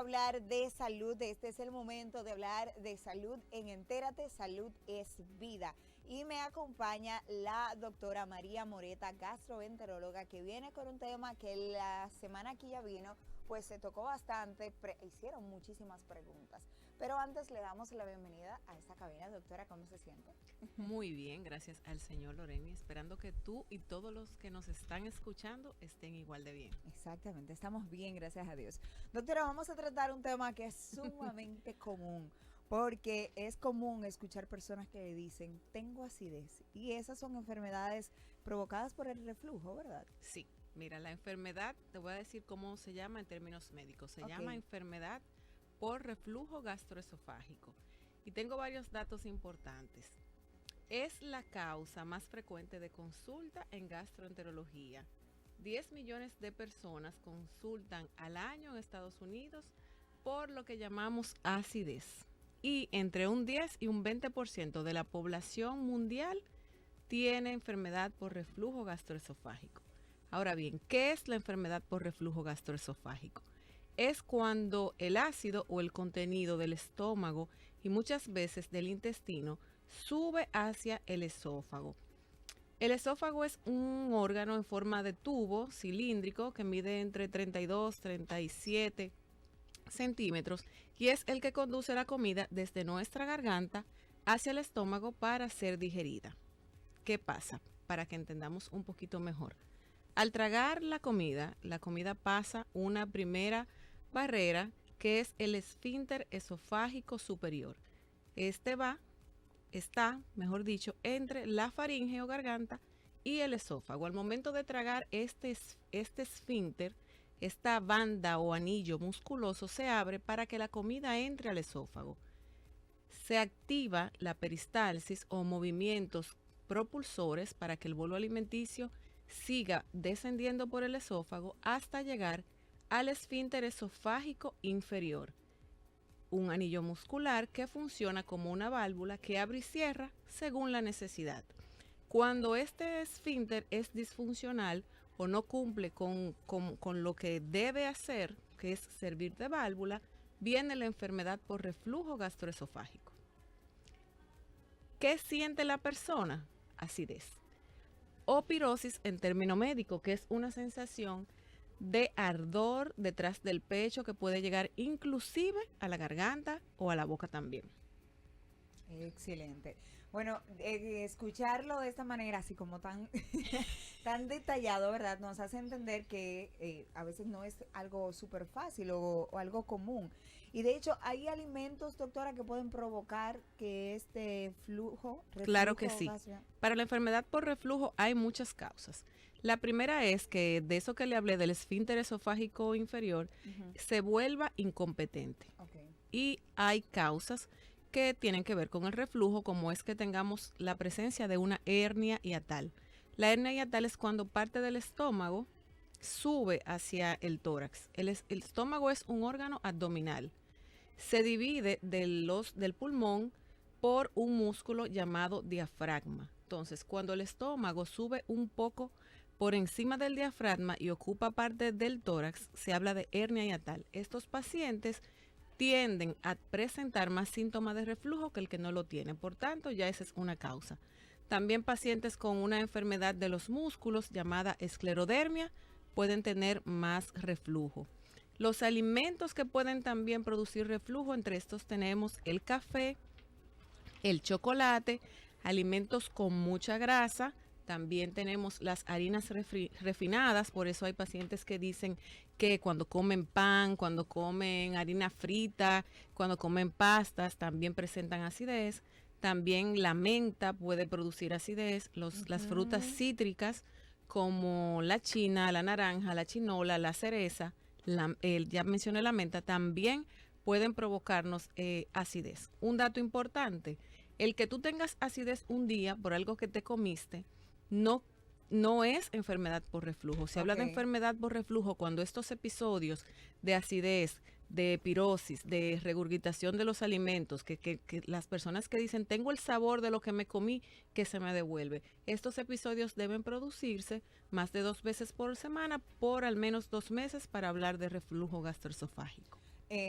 hablar de salud. Este es el momento de hablar de salud en Entérate, Salud es Vida. Y me acompaña la doctora María Moreta, gastroenteróloga, que viene con un tema que la semana que ya vino, pues se tocó bastante, hicieron muchísimas preguntas. Pero antes le damos la bienvenida a esta cabina. Doctora, ¿cómo se siente? Muy bien, gracias al señor Loreni, esperando que tú y todos los que nos están escuchando estén igual de bien. Exactamente, estamos bien, gracias a Dios. Doctora, vamos a tratar un tema que es sumamente común, porque es común escuchar personas que le dicen, tengo acidez, y esas son enfermedades provocadas por el reflujo, ¿verdad? Sí, mira, la enfermedad, te voy a decir cómo se llama en términos médicos. Se llama enfermedad por reflujo gastroesofágico. Y tengo varios datos importantes. Es la causa más frecuente de consulta en gastroenterología. 10 millones de personas consultan al año en Estados Unidos por lo que llamamos acidez. Y entre un 10 y un 20% de la población mundial tiene enfermedad por reflujo gastroesofágico. Ahora bien, ¿qué es la enfermedad por reflujo gastroesofágico? Es cuando el ácido o el contenido del estómago y muchas veces del intestino sube hacia el esófago. El esófago es un órgano en forma de tubo cilíndrico que mide entre 32 y 37 centímetros y es el que conduce la comida desde nuestra garganta hacia el estómago para ser digerida. ¿Qué pasa? Para que entendamos un poquito mejor. Al tragar la comida pasa una primera barrera que es el esfínter esofágico superior. Está, mejor dicho, entre la faringe o garganta y el esófago. Al momento de tragar este esfínter, esta banda o anillo musculoso se abre para que la comida entre al esófago. Se activa la peristalsis o movimientos propulsores para que el bolo alimenticio siga descendiendo por el esófago hasta llegar al esfínter esofágico inferior, un anillo muscular que funciona como una válvula que abre y cierra según la necesidad. Cuando este esfínter es disfuncional o no cumple con lo que debe hacer, que es servir de válvula, viene la enfermedad por reflujo gastroesofágico. ¿Qué siente la persona? Acidez. O pirosis en término médico, que es una sensación de ardor detrás del pecho que puede llegar inclusive a la garganta o a la boca también. Excelente. Bueno, escucharlo de esta manera, así como tan, tan detallado, ¿verdad? Nos hace entender que a veces no es algo súper fácil o algo común. Y de hecho, hay alimentos, doctora, que pueden provocar que este reflujo Claro que sí. Para la enfermedad por reflujo hay muchas causas. La primera es que de eso que le hablé del esfínter esofágico inferior se vuelva incompetente. Y hay causas que tienen que ver con el reflujo, como es que tengamos la presencia de una hernia hiatal. La hernia hiatal es cuando parte del estómago sube hacia el tórax. El estómago es un órgano abdominal. Se divide del pulmón por un músculo llamado diafragma. Entonces, cuando el estómago sube un poco por encima del diafragma y ocupa parte del tórax, se habla de hernia hiatal. Estos pacientes tienden a presentar más síntomas de reflujo que el que no lo tiene. Por tanto, ya esa es una causa. También pacientes con una enfermedad de los músculos llamada esclerodermia pueden tener más reflujo. Los alimentos que pueden también producir reflujo, entre estos tenemos el café, el chocolate, alimentos con mucha grasa. También tenemos las harinas refinadas, por eso hay pacientes que dicen que cuando comen pan, cuando comen harina frita, cuando comen pastas, también presentan acidez. También la menta puede producir acidez, las frutas cítricas como la china, la naranja, la chinola, la cereza, ya mencioné la menta, también pueden provocarnos acidez. Un dato importante, el que tú tengas acidez un día por algo que te comiste, no es enfermedad por reflujo. Se habla de enfermedad por reflujo cuando estos episodios de acidez, de pirosis, de regurgitación de los alimentos, que las personas que dicen tengo el sabor de lo que me comí que se me devuelve. Estos episodios deben producirse más de 2 veces por semana por al menos 2 meses para hablar de reflujo gastroesofágico.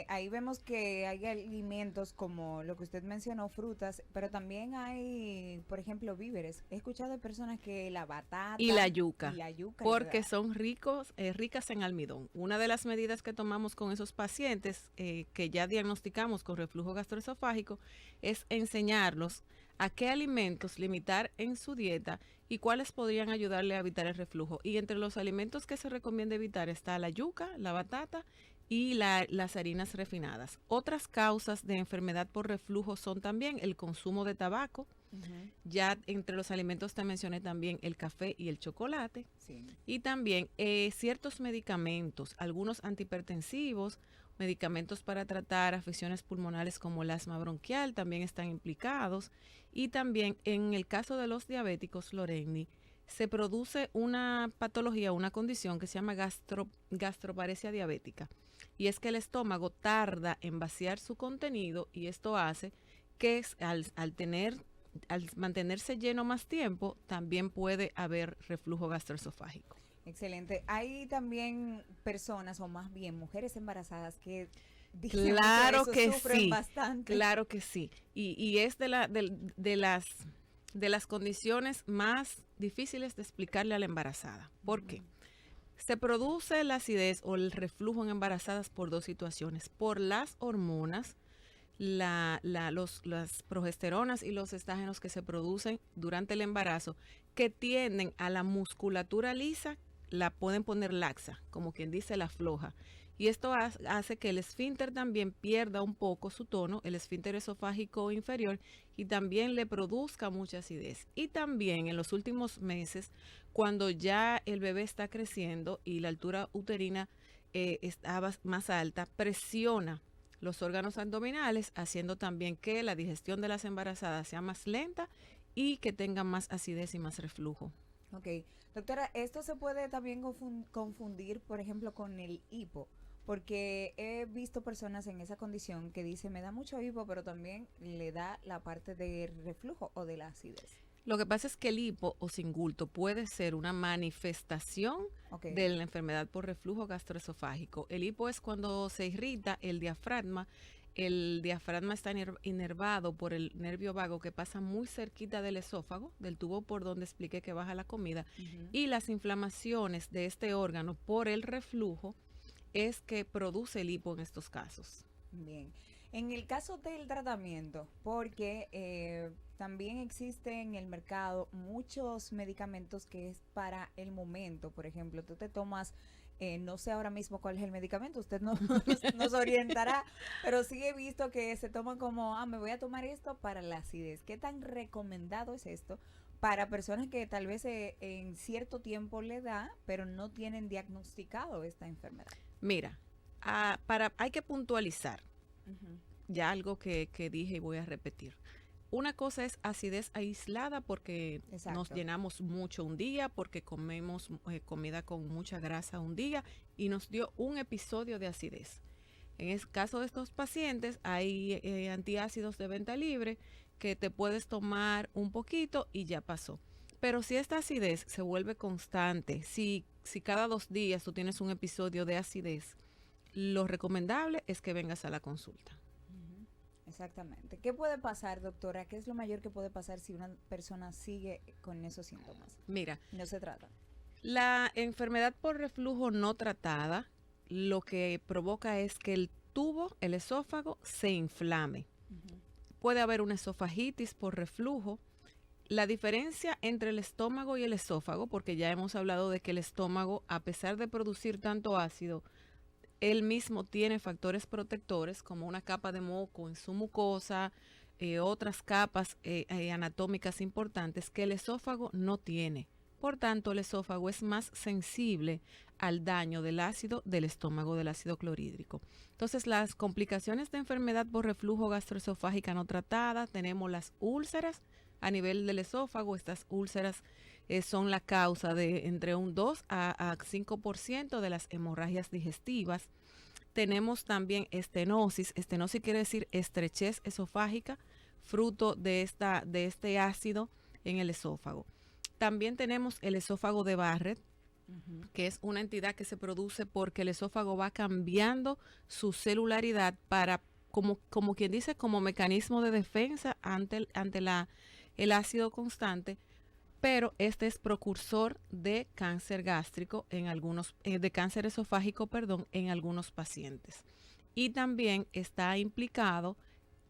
ahí vemos que hay alimentos como lo que usted mencionó, frutas, pero también hay, por ejemplo, víveres. He escuchado de personas que la batata y la yuca, porque ¿verdad? son ricas en almidón. Una de las medidas que tomamos con esos pacientes que ya diagnosticamos con reflujo gastroesofágico es enseñarlos a qué alimentos limitar en su dieta y cuáles podrían ayudarle a evitar el reflujo. Y entre los alimentos que se recomienda evitar está la yuca, la batata y las harinas refinadas. Otras causas de enfermedad por reflujo son también el consumo de tabaco. Ya entre los alimentos te mencioné también el café y el chocolate. Sí. Y también ciertos medicamentos, algunos antihipertensivos, medicamentos para tratar afecciones pulmonares como el asma bronquial también están implicados. Y también en el caso de los diabéticos, Loreni, se produce una patología, una condición que se llama gastroparesia diabética. Y es que el estómago tarda en vaciar su contenido y esto hace que al mantenerse lleno más tiempo, también puede haber reflujo gastroesofágico. Excelente. Hay también personas, o más bien mujeres embarazadas, que dicen claro que sufren sí, bastante. claro que sí. Y es de las condiciones más difíciles de explicarle a la embarazada. ¿Por qué? Se produce la acidez o el reflujo en embarazadas por dos situaciones. Por las hormonas, las progesteronas y los estrógenos que se producen durante el embarazo, que tienden a la musculatura lisa, la pueden poner laxa, como quien dice la floja. Y esto hace que el esfínter también pierda un poco su tono, el esfínter esofágico inferior, y también le produzca mucha acidez. Y también en los últimos meses, cuando ya el bebé está creciendo y la altura uterina está más alta, presiona los órganos abdominales, haciendo también que la digestión de las embarazadas sea más lenta y que tengan más acidez y más reflujo. Ok, doctora, esto se puede también confundir, por ejemplo, con el hipo, porque he visto personas en esa condición que dicen, me da mucho hipo, pero también le da la parte de reflujo o de la acidez. Lo que pasa es que el hipo o singulto puede ser una manifestación de la enfermedad por reflujo gastroesofágico. El hipo es cuando se irrita el diafragma. El diafragma está inervado por el nervio vago que pasa muy cerquita del esófago, del tubo por donde expliqué que baja la comida, y las inflamaciones de este órgano por el reflujo es que produce el hipo en estos casos. Bien. En el caso del tratamiento, porque también existe en el mercado muchos medicamentos que es para el momento. Por ejemplo, tú te tomas, no sé ahora mismo cuál es el medicamento, usted nos orientará, pero sí he visto que se toman como, me voy a tomar esto para la acidez. ¿Qué tan recomendado es esto para personas que tal vez en cierto tiempo le da, pero no tienen diagnosticado esta enfermedad? Mira, hay que puntualizar. Ya algo que dije y voy a repetir. Una cosa es acidez aislada porque nos llenamos mucho un día, porque comemos comida con mucha grasa un día y nos dio un episodio de acidez. En el caso de estos pacientes hay antiácidos de venta libre que te puedes tomar un poquito y ya pasó. Pero si esta acidez se vuelve constante, si cada 2 días tú tienes un episodio de acidez, lo recomendable es que vengas a la consulta. Exactamente. ¿Qué puede pasar, doctora? ¿Qué es lo mayor que puede pasar si una persona sigue con esos síntomas? Mira, no se trata. La enfermedad por reflujo no tratada lo que provoca es que el tubo, el esófago, se inflame. Puede haber una esofagitis por reflujo. La diferencia entre el estómago y el esófago, porque ya hemos hablado de que el estómago, a pesar de producir tanto ácido, él mismo tiene factores protectores como una capa de moco en su mucosa, otras capas anatómicas importantes que el esófago no tiene. Por tanto, el esófago es más sensible al daño del ácido del estómago, del ácido clorhídrico. Entonces, las complicaciones de enfermedad por reflujo gastroesofágica no tratada, tenemos las úlceras a nivel del esófago. Estas úlceras son la causa de entre un 2 a 5% de las hemorragias digestivas. Tenemos también estenosis. Estenosis quiere decir estrechez esofágica, fruto de este ácido en el esófago. También tenemos el esófago de Barrett, que es una entidad que se produce porque el esófago va cambiando su celularidad para, como quien dice, como mecanismo de defensa ante el ácido constante, pero este es precursor de cáncer gástrico en algunos, de cáncer esofágico, perdón, en algunos pacientes. Y también está implicado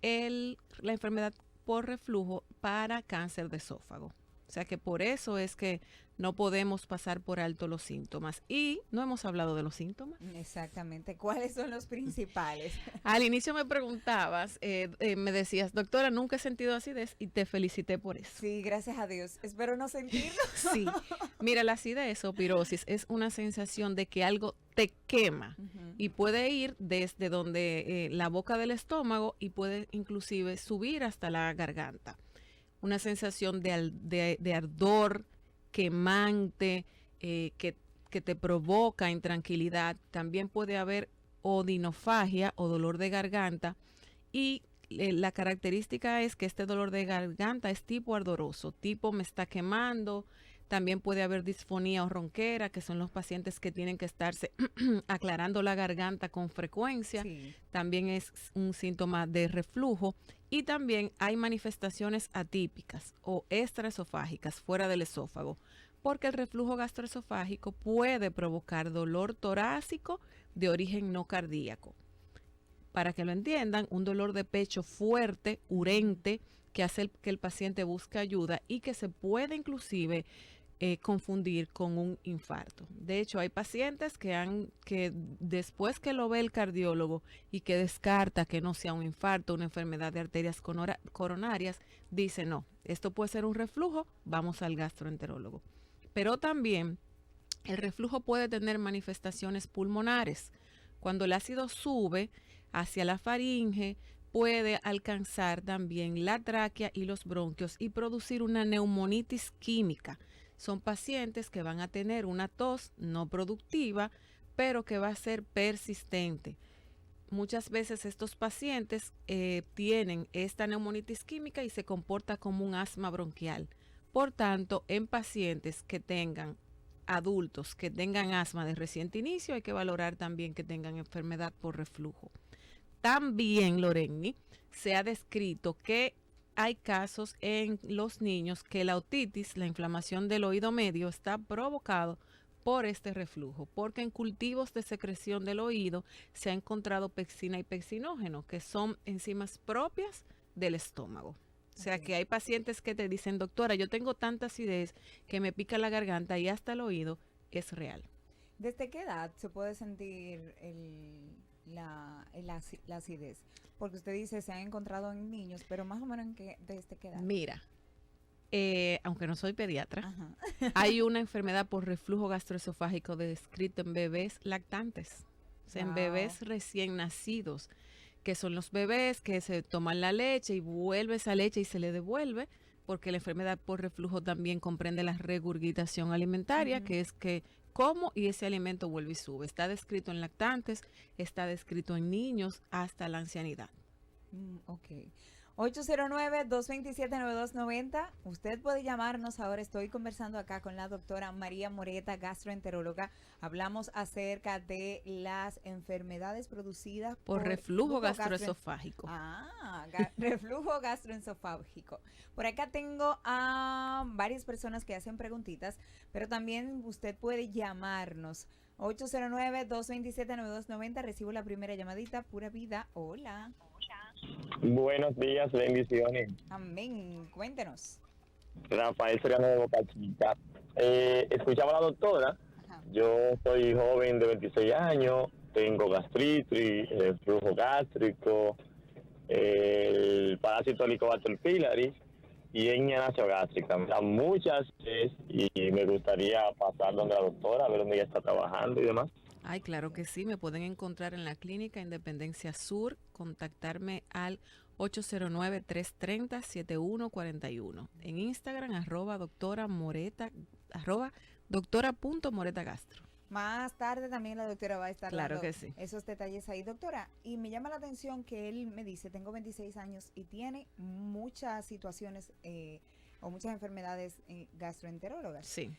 la enfermedad por reflujo para cáncer de esófago. O sea que por eso es que no podemos pasar por alto los síntomas. Y no hemos hablado de los síntomas. Exactamente. ¿Cuáles son los principales? Al inicio me preguntabas, me decías, doctora, nunca he sentido acidez y te felicité por eso. Sí, gracias a Dios. Espero no sentirlo. Sí. Mira, la acidez o pirosis es una sensación de que algo te quema y puede ir desde donde la boca del estómago y puede inclusive subir hasta la garganta. Una sensación de ardor quemante que te provoca intranquilidad. También puede haber odinofagia o dolor de garganta y la característica es que este dolor de garganta es tipo ardoroso, tipo me está quemando. También puede haber disfonía o ronquera, que son los pacientes que tienen que estarse aclarando la garganta con frecuencia. Sí. También es un síntoma de reflujo. Y también hay manifestaciones atípicas o extraesofágicas fuera del esófago, porque el reflujo gastroesofágico puede provocar dolor torácico de origen no cardíaco. Para que lo entiendan, un dolor de pecho fuerte, urente, que hace que el paciente busque ayuda y que se puede inclusive confundir con un infarto. De hecho, hay pacientes que después que lo ve el cardiólogo y que descarta que no sea un infarto, una enfermedad de arterias coronarias, dice no, esto puede ser un reflujo, vamos al gastroenterólogo. Pero también el reflujo puede tener manifestaciones pulmonares. Cuando el ácido sube hacia la faringe, puede alcanzar también la tráquea y los bronquios y producir una neumonitis química. Son pacientes que van a tener una tos no productiva, pero que va a ser persistente. Muchas veces estos pacientes tienen esta neumonitis química y se comporta como un asma bronquial. Por tanto, en pacientes que tengan adultos que tengan asma de reciente inicio, hay que valorar también que tengan enfermedad por reflujo. También, Loreni, se ha descrito que hay casos en los niños que la otitis, la inflamación del oído medio, está provocado por este reflujo, porque en cultivos de secreción del oído se ha encontrado pexina y pexinógeno, que son enzimas propias del estómago. O sea que hay pacientes que te dicen, doctora, yo tengo tanta acidez que me pica la garganta y hasta el oído. Es real. ¿Desde qué edad se puede sentir la acidez? Porque usted dice se han encontrado en niños, pero más o menos ¿desde qué edad? Mira, aunque no soy pediatra, hay una enfermedad por reflujo gastroesofágico descrita en bebés lactantes, o sea, en bebés recién nacidos, que son los bebés que se toman la leche y vuelve esa leche y se le devuelve, porque la enfermedad por reflujo también comprende la regurgitación alimentaria, que es que como y ese alimento vuelve y sube. Está descrito en lactantes, está descrito en niños hasta la ancianidad. Ok. 809-227-9290. Usted puede llamarnos ahora. Estoy conversando acá con la doctora María Moreta, gastroenteróloga. Hablamos acerca de las enfermedades producidas por reflujo gastroesofágico. Reflujo gastroesofágico. Por acá tengo a varias personas que hacen preguntitas, pero también usted puede llamarnos. 809-227-9290. Recibo la primera llamadita. Pura vida. Hola. Buenos días, bendiciones. Amén. Cuéntenos. Rafael Soriano de Boca Chica. Escuchaba a la doctora. Ajá. Yo soy joven de 26 años, tengo gastritis, flujo gástrico, el parásito Helicobacter pylori y hernia nasogástrica. Me da muchas veces y me gustaría pasar donde la doctora, a ver dónde ella está trabajando y demás. Ay, claro que sí, me pueden encontrar en la clínica Independencia Sur, contactarme al 809-330-7141. En Instagram, doctora.moretagastro. Más tarde también la doctora va a estar dando esos detalles ahí. Doctora, y me llama la atención que él me dice, tengo 26 años y tiene muchas situaciones o muchas enfermedades gastroenterólogas. Sí.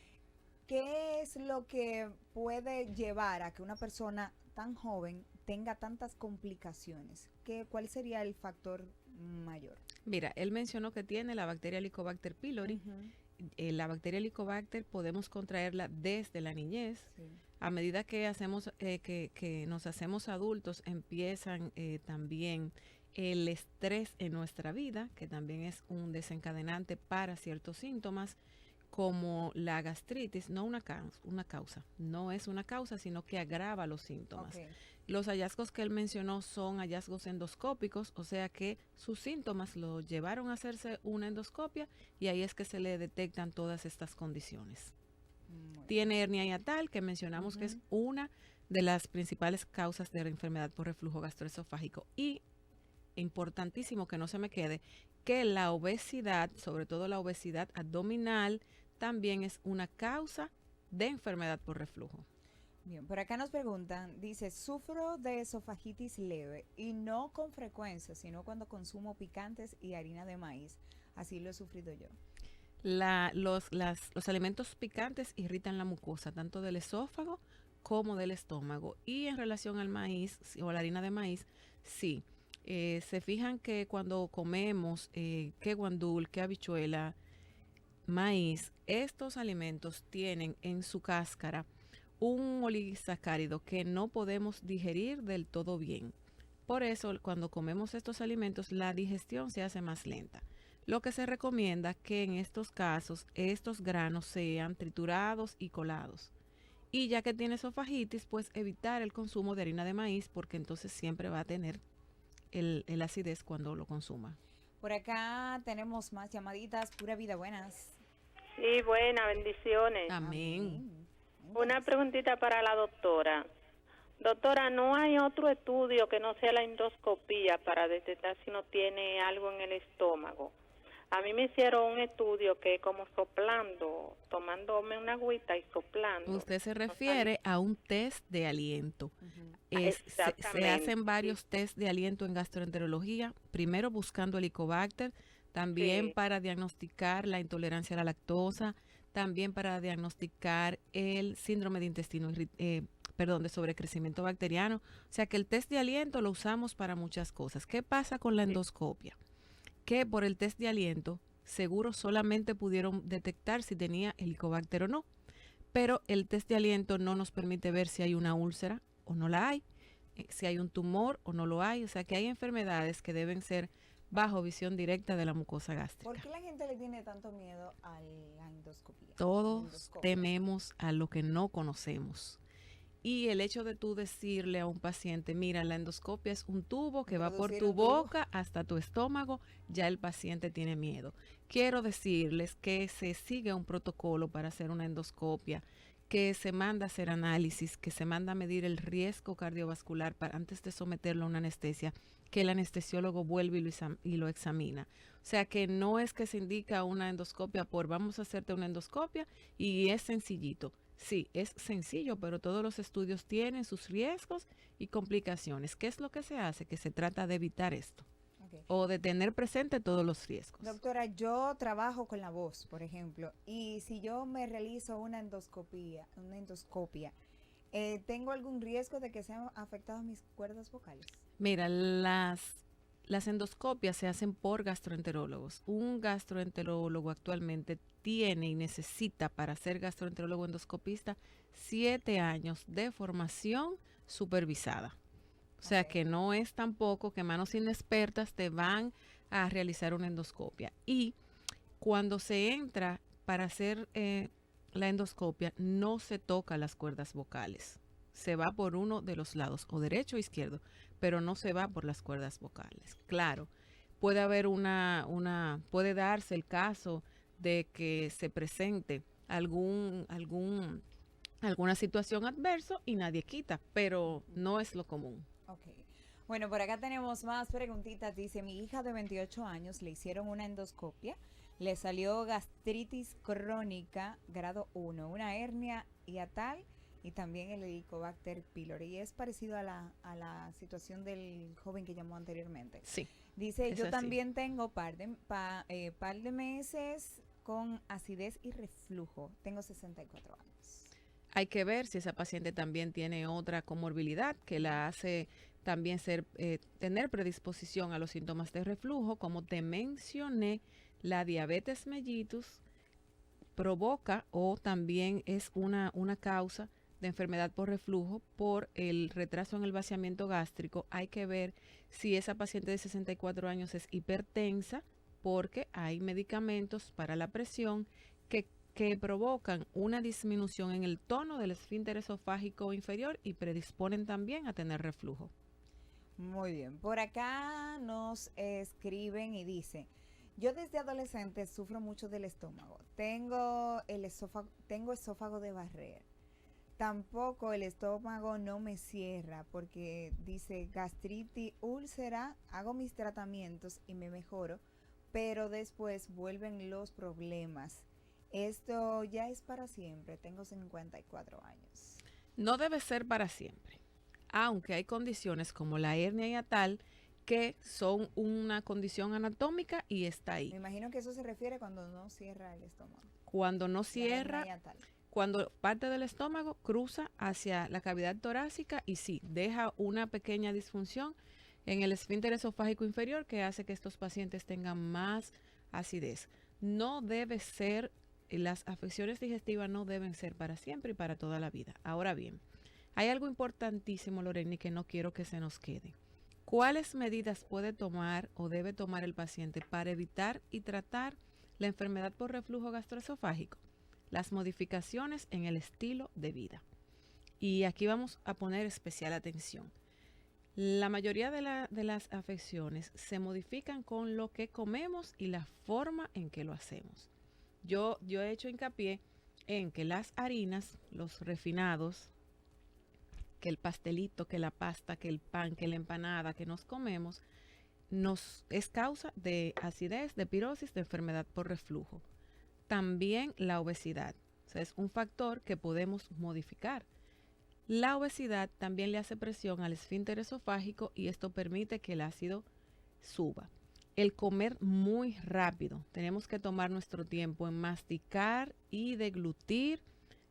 ¿Qué es lo que puede llevar a que una persona tan joven tenga tantas complicaciones? ¿Cuál sería el factor mayor? Mira, él mencionó que tiene la bacteria Helicobacter pylori. La bacteria Helicobacter podemos contraerla desde la niñez. Sí. A medida que hacemos que nos hacemos adultos, empiezan también el estrés en nuestra vida, que también es un desencadenante para ciertos síntomas, como la gastritis, no una causa, no es una causa, sino que agrava los síntomas. Okay. Los hallazgos que él mencionó son hallazgos endoscópicos, o sea que sus síntomas lo llevaron a hacerse una endoscopia y ahí es que se le detectan todas estas condiciones. Tiene hernia hiatal, que mencionamos que es una de las principales causas de la enfermedad por reflujo gastroesofágico. Y importantísimo que no se me quede, que la obesidad, sobre todo la obesidad abdominal, también es una causa de enfermedad por reflujo. Bien, por acá nos preguntan, dice, sufro de esofagitis leve y no con frecuencia, sino cuando consumo picantes y harina de maíz. Así lo he sufrido yo. Los alimentos picantes irritan la mucosa, tanto del esófago como del estómago. Y en relación al maíz o la harina de maíz, sí. Se fijan que cuando comemos que guandul, que habichuela, maíz, estos alimentos tienen en su cáscara un oligosacárido que no podemos digerir del todo bien. Por eso, cuando comemos estos alimentos, la digestión se hace más lenta. Lo que se recomienda que en estos casos, estos granos sean triturados y colados. Y ya que tiene esofagitis, pues evitar el consumo de harina de maíz, porque entonces siempre va a tener el acidez cuando lo consuma. Por acá tenemos más llamaditas. Pura vida, buenas. Sí, buenas, bendiciones. Amén. Una preguntita para la doctora. Doctora, ¿no hay otro estudio que no sea la endoscopía para detectar si no tiene algo en el estómago? A mí me hicieron un estudio que como soplando, tomándome una agüita y soplando. Usted se refiere a un test de aliento. Se hacen varios test de aliento en gastroenterología, primero buscando Helicobacter, también para diagnosticar la intolerancia a la lactosa, también para diagnosticar el síndrome de intestino de sobrecrecimiento bacteriano. O sea que el test de aliento lo usamos para muchas cosas. ¿Qué pasa con la endoscopia? Que por el test de aliento seguro solamente pudieron detectar si tenía Helicobacter o no, pero el test de aliento no nos permite ver si hay una úlcera o no la hay, si hay un tumor o no lo hay, o sea que hay enfermedades que deben ser bajo visión directa de la mucosa gástrica. ¿Por qué la gente le tiene tanto miedo a la endoscopia? Todos tememos a lo que no conocemos. Y el hecho de tú decirle a un paciente, mira, la endoscopia es un tubo que va por tu boca hasta tu estómago, ya el paciente tiene miedo. Quiero decirles que se sigue un protocolo para hacer una endoscopia, que se manda a hacer análisis, que se manda a medir el riesgo cardiovascular antes de someterlo a una anestesia, que el anestesiólogo vuelve y lo examina. O sea que no es que se indica una endoscopia por vamos a hacerte una endoscopia y es sencillito. Sí, es sencillo, pero todos los estudios tienen sus riesgos y complicaciones. ¿Qué es lo que se hace? Que se trata de evitar esto o de tener presente todos los riesgos. Doctora, yo trabajo con la voz, por ejemplo, y si yo me realizo una endoscopia, ¿tengo algún riesgo de que sean afectadas mis cuerdas vocales? Mira, las endoscopias se hacen por gastroenterólogos. Un gastroenterólogo actualmente tiene y necesita para ser gastroenterólogo endoscopista 7 años de formación supervisada. O sea que no es tampoco que manos inexpertas te van a realizar una endoscopia. Y cuando se entra para hacer la endoscopia, no se toca las cuerdas vocales. Se va por uno de los lados, o derecho o izquierdo, pero no se va por las cuerdas vocales. Claro, puede haber puede darse el caso de que se presente alguna situación adversa y nadie quita, pero no es lo común. Bueno, por acá tenemos más preguntitas. Dice, mi hija de 28 años le hicieron una endoscopia, le salió gastritis crónica grado 1, una hernia hiatal y también el Helicobacter pylori. Y es parecido a la situación del joven que llamó anteriormente. Sí. Dice, yo también tengo par de meses con acidez y reflujo. Tengo 64 años. Hay que ver si esa paciente también tiene otra comorbilidad que la hace también tener predisposición a los síntomas de reflujo. Como te mencioné, la diabetes mellitus provoca o también es una causa de enfermedad por reflujo por el retraso en el vaciamiento gástrico. Hay que ver si esa paciente de 64 años es hipertensa, porque hay medicamentos para la presión que provocan una disminución en el tono del esfínter esofágico inferior y predisponen también a tener reflujo. Muy bien, por acá nos escriben y dicen: yo desde adolescente sufro mucho del estómago. Tengo esófago de barrer. Tampoco el estómago no me cierra porque dice gastritis, úlcera, hago mis tratamientos y me mejoro, pero después vuelven los problemas. Esto ya es para siempre. Tengo 54 años. No debe ser para siempre, aunque hay condiciones como la hernia hiatal que son una condición anatómica y está ahí. Me imagino que eso se refiere cuando no cierra el estómago. Cuando no cierra, cuando parte del estómago cruza hacia la cavidad torácica y sí, deja una pequeña disfunción en el esfínter esofágico inferior que hace que estos pacientes tengan más acidez. No debe ser, las afecciones digestivas no deben ser para siempre y para toda la vida. Ahora bien, hay algo importantísimo, Loreni, que no quiero que se nos quede. ¿Cuáles medidas puede tomar o debe tomar el paciente para evitar y tratar la enfermedad por reflujo gastroesofágico? Las modificaciones en el estilo de vida. Y aquí vamos a poner especial atención. La mayoría de las afecciones se modifican con lo que comemos y la forma en que lo hacemos. Yo he hecho hincapié en que las harinas, los refinados, que el pastelito, que la pasta, que el pan, que la empanada que nos comemos, es causa de acidez, de pirosis, de enfermedad por reflujo. También la obesidad, o sea, es un factor que podemos modificar. La obesidad también le hace presión al esfínter esofágico y esto permite que el ácido suba. El comer muy rápido, tenemos que tomar nuestro tiempo en masticar y deglutir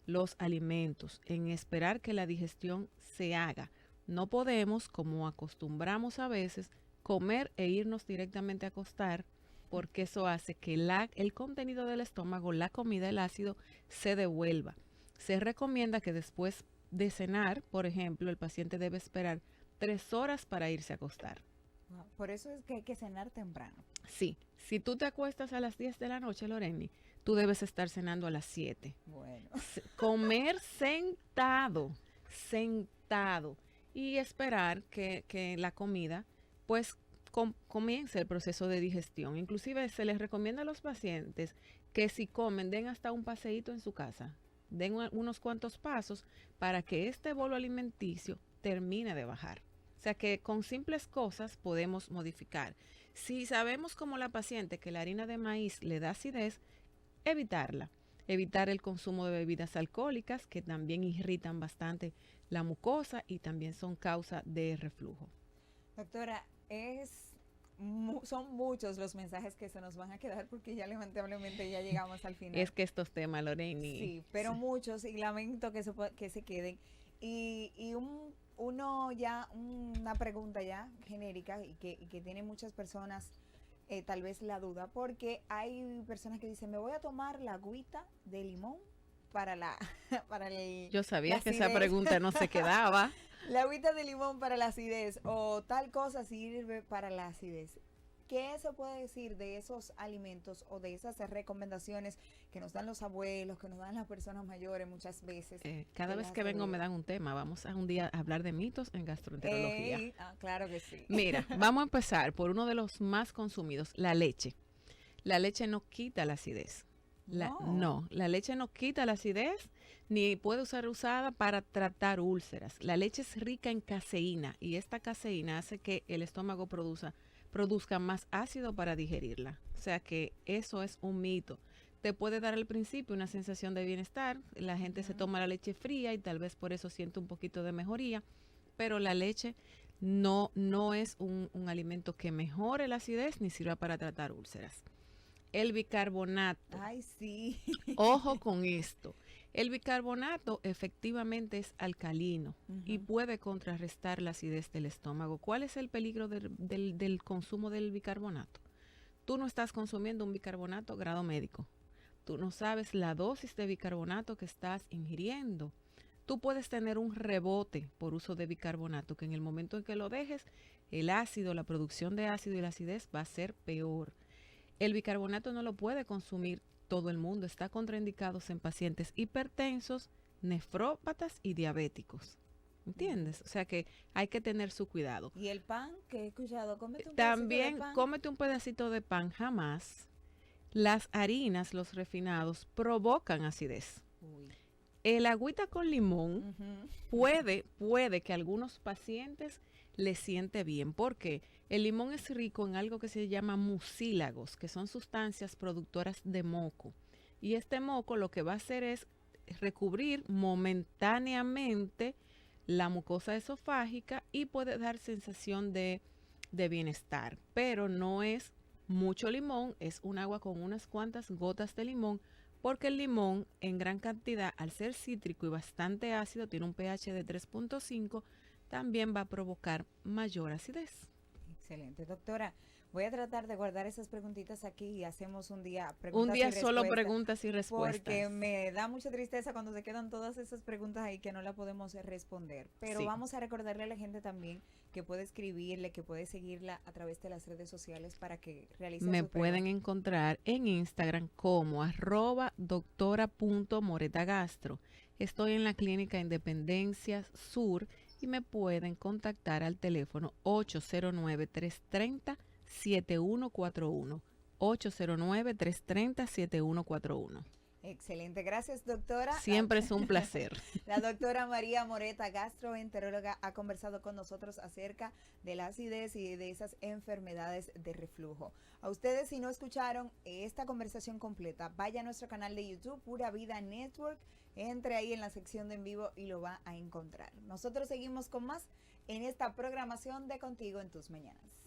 los alimentos, en esperar que la digestión se haga. No podemos, como acostumbramos a veces, comer e irnos directamente a acostar, porque eso hace que el contenido del estómago, la comida, el ácido, se devuelva. Se recomienda que después de cenar, por ejemplo, el paciente debe esperar 3 horas para irse a acostar. Por eso es que hay que cenar temprano. Sí, si tú te acuestas a las 10 de la noche, Loreni, tú debes estar cenando a las 7. Bueno. Comer sentado y esperar que la comida pues comience el proceso de digestión. Inclusive se les recomienda a los pacientes que si comen den hasta un paseíto en su casa, den unos cuantos pasos para que este bolo alimenticio termine de bajar. O sea que con simples cosas podemos modificar. Si sabemos como la paciente que la harina de maíz le da acidez, evitarla. Evitar el consumo de bebidas alcohólicas que también irritan bastante la mucosa y también son causa de reflujo. Doctora, son muchos los mensajes que se nos van a quedar porque ya lamentablemente ya llegamos al final. Es que estos temas, Loreni. Sí, pero sí. Muchos, y lamento que se queden. Y una pregunta ya genérica y que tiene muchas personas tal vez la duda, porque hay personas que dicen, me voy a tomar la agüita de limón para Yo sabía que esa pregunta no se quedaba. La agüita de limón para la acidez o tal cosa sirve para la acidez. ¿Qué se puede decir de esos alimentos o de esas recomendaciones que nos dan los abuelos, que nos dan las personas mayores muchas veces? Cada vez que vengo me dan un tema. Vamos a un día a hablar de mitos en gastroenterología. Claro que sí. Mira, vamos a empezar por uno de los más consumidos, la leche. La leche no quita la acidez. No, la leche no quita la acidez ni puede ser usada para tratar úlceras. La leche es rica en caseína y esta caseína hace que el estómago produzca más ácido para digerirla. O sea que eso es un mito. Te puede dar al principio una sensación de bienestar. La gente se toma la leche fría y tal vez por eso siente un poquito de mejoría. Pero la leche no es un alimento que mejore la acidez ni sirva para tratar úlceras. El bicarbonato. Ay, sí. Ojo con esto. El bicarbonato efectivamente es alcalino y puede contrarrestar la acidez del estómago. ¿Cuál es el peligro del consumo del bicarbonato? Tú no estás consumiendo un bicarbonato grado médico. Tú no sabes la dosis de bicarbonato que estás ingiriendo. Tú puedes tener un rebote por uso de bicarbonato, que en el momento en que lo dejes, el ácido, la producción de ácido y la acidez va a ser peor. El bicarbonato no lo puede consumir todo el mundo, está contraindicados en pacientes hipertensos, nefrópatas y diabéticos. ¿Entiendes? O sea que hay que tener su cuidado. ¿Y el pan que he escuchado? También cómete un pedacito de pan, jamás. Las harinas, los refinados, provocan acidez. Uy. El agüita con limón puede que a algunos pacientes les siente bien, porque el limón es rico en algo que se llama mucílagos, que son sustancias productoras de moco. Y este moco lo que va a hacer es recubrir momentáneamente la mucosa esofágica y puede dar sensación de bienestar, pero no es mucho limón, es un agua con unas cuantas gotas de limón, porque el limón en gran cantidad, al ser cítrico y bastante ácido, tiene un pH de 3.5, también va a provocar mayor acidez. Excelente, doctora. Voy a tratar de guardar esas preguntitas aquí y hacemos un día solo preguntas y respuestas. Porque me da mucha tristeza cuando se quedan todas esas preguntas ahí que no las podemos responder. Pero sí, vamos a recordarle a la gente también que puede escribirle, que puede seguirla a través de las redes sociales para que realice Me pueden encontrar en Instagram como @doctora.moretagastro. Estoy en la Clínica Independencia Sur y me pueden contactar al teléfono 809-330-7141. 809-330-7141. Excelente, gracias doctora. Siempre es un placer. La doctora María Moreta, gastroenteróloga, ha conversado con nosotros acerca de la acidez y de esas enfermedades de reflujo. A ustedes, si no escucharon esta conversación completa, vaya a nuestro canal de YouTube, Pura Vida Network, entre ahí en la sección de en vivo y lo va a encontrar. Nosotros seguimos con más en esta programación de Contigo en tus Mañanas.